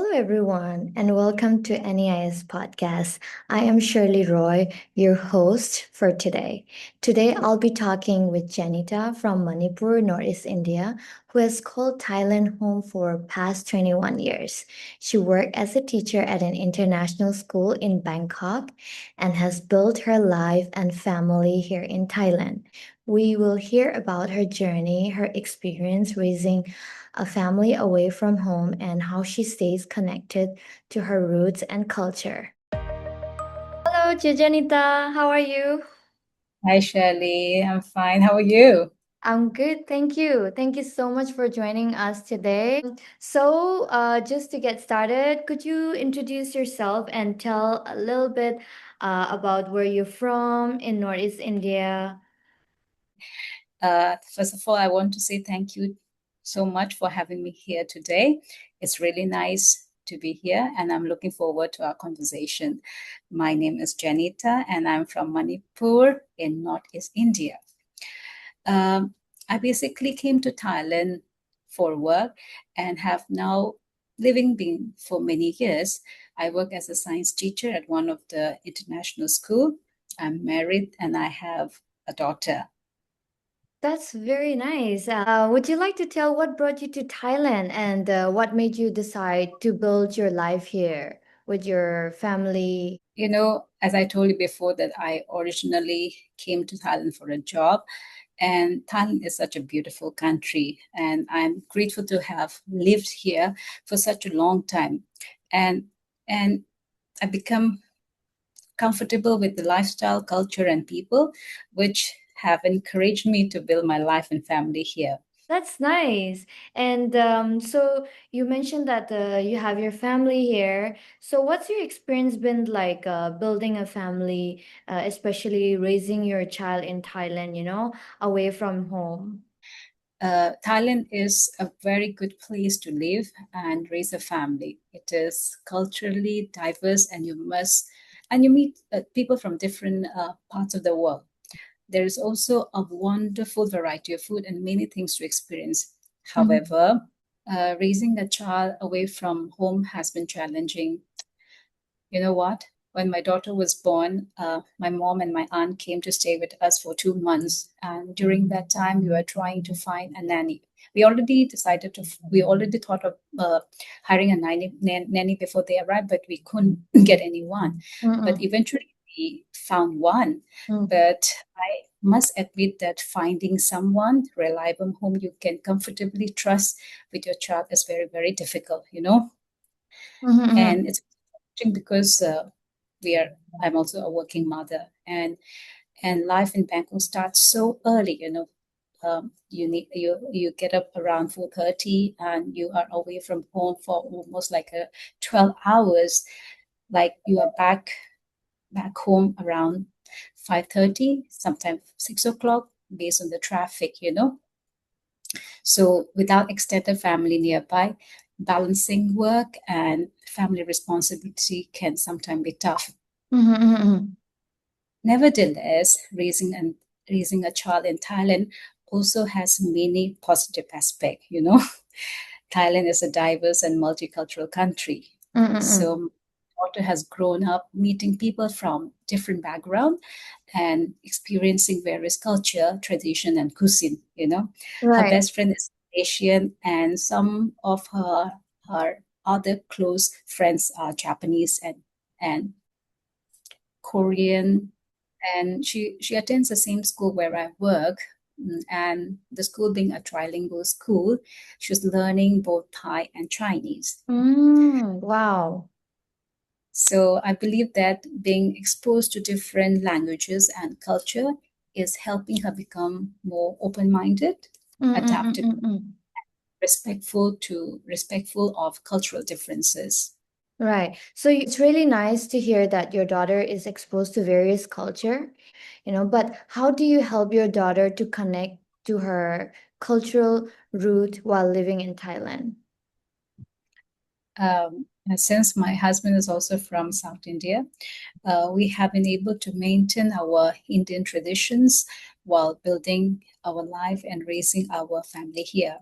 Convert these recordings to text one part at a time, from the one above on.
Hello, everyone, and welcome to NEIS Podcast. I am Shirley Roy, your host for today. Today, I'll be talking with Jenita from Manipur, Northeast India, who has called Thailand home for past 21 years. She worked as a teacher at an international school in Bangkok and has built her life and family here in Thailand. We will hear about her journey, her experience raising a family away from home, and how she stays connected to her roots and culture. Hello, Janita. How are you? Hi, Shirley. I'm fine. How are you? I'm good, thank you. Thank you so much for joining us today. Just to get started, could you introduce yourself and tell a little bit about where you're from in Northeast India? First of all, I want to say thank you so much for having me here today. It's really nice to be here, and I'm looking forward to our conversation. My name is Jenita, and I'm from Manipur in Northeast India. Um, I basically came to Thailand for work and have now living been for many years. I work as a science teacher at one of the international school. I'm married and I have a daughter. That's very nice. Would you like to tell what brought you to Thailand and what made you decide to build your life here with your family? As I told you before, that I originally came to Thailand for a job, and Thailand is such a beautiful country, and I'm grateful to have lived here for such a long time, and and I become comfortable with the lifestyle, culture, and people, which have encouraged me to build my life and family here. That's nice. And you mentioned that you have your family here. So, what's your experience been like building a family, especially raising your child in Thailand, away from home? Thailand is a very good place to live and raise a family. It is culturally diverse, and you meet people from different parts of the world. There is also a wonderful variety of food and many things to experience. However, raising a child away from home has been challenging. You know what? When my daughter was born, my mom and my aunt came to stay with us for 2 months. And during that time, we were trying to find a nanny. We already thought of hiring a nanny before they arrived, but we couldn't get anyone. But Mm-mm. eventually, we found one. Mm. But I must admit that finding someone reliable whom you can comfortably trust with your child is very, very difficult. Mm-hmm. And it's challenging because we are I'm also a working mother, and life in Bangkok starts so early. You get up around 4:30 and you are away from home for almost like a 12 hours, like you are back home around 5:30, sometimes 6 o'clock, based on the traffic. So without extended family nearby, balancing work and family responsibility can sometimes be tough. Mm-hmm. Nevertheless, raising a child in Thailand also has many positive aspects. Thailand is a diverse and multicultural country. Mm-hmm. So my daughter has grown up meeting people from different background and experiencing various culture, tradition, and cuisine. Her Right. best friend is Asian, and some of her other close friends are Japanese and Korean, and she attends the same school where I work. And the school being a trilingual school, she's learning both Thai and Chinese. Wow. So I believe that being exposed to different languages and culture is helping her become more open-minded, adaptable, Mm-mm-mm-mm. respectful of cultural differences. Right. So it's really nice to hear that your daughter is exposed to various culture, but how do you help your daughter to connect to her cultural root while living in Thailand? And since my husband is also from South India, we have been able to maintain our Indian traditions while building our life and raising our family here.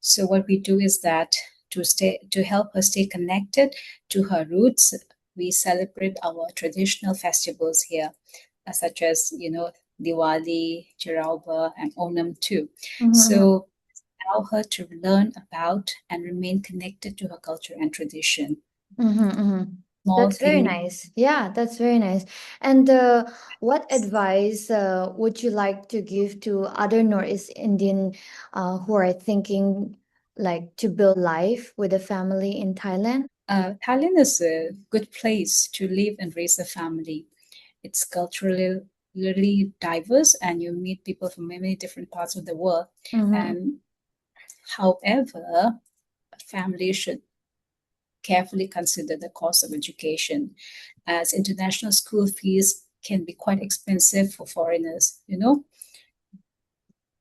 So what we do is that to help her stay connected to her roots. We celebrate our traditional festivals here, such as Diwali, Chirauba, and Onam too. Mm-hmm. So allow her to learn about and remain connected to her culture and tradition. Mm-hmm, mm-hmm. Small That's very thing. nice. Yeah, that's very nice. And what advice would you like to give to other Northeast Indian who are thinking like to build life with a family in Thailand? Thailand is a good place to live and raise a family. It's culturally really diverse, and you meet people from many different parts of the world. Mm-hmm. And however, families should carefully consider the cost of education, as international school fees can be quite expensive for foreigners.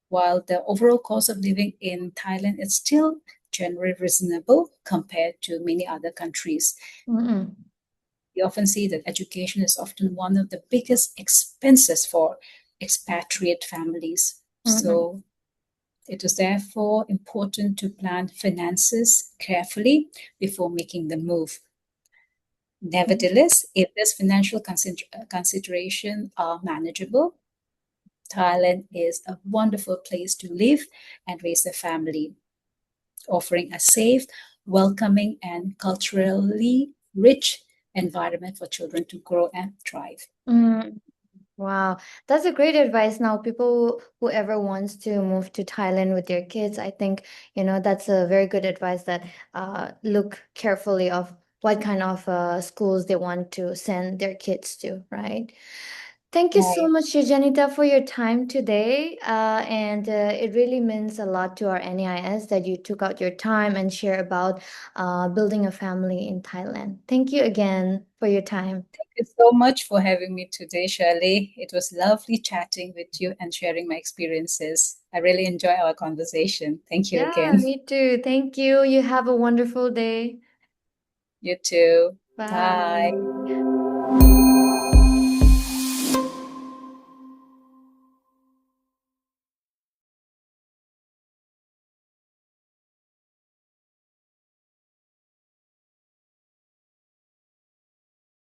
While the overall cost of living in Thailand is still generally reasonable compared to many other countries. Mm-hmm. We often see that education is often one of the biggest expenses for expatriate families. Mm-hmm. So it is therefore important to plan finances carefully before making the move. Nevertheless, if these financial considerations are manageable, Thailand is a wonderful place to live and raise a family, offering a safe, welcoming, and culturally rich environment for children to grow and thrive. Mm-hmm. Wow, that's a great advice. Now, people, whoever wants to move to Thailand with their kids, I think, that's a very good advice that look carefully of what kind of schools they want to send their kids to, right? Thank you so Right. much, Janita, for your time today. And it really means a lot to our NEIS that you took out your time and share about building a family in Thailand. Thank you again for your time. Thank you so much for having me today, Shirley. It was lovely chatting with you and sharing my experiences. I really enjoy our conversation. Thank you Yeah, again. me too. Thank you. You have a wonderful day. You too. Bye. Bye.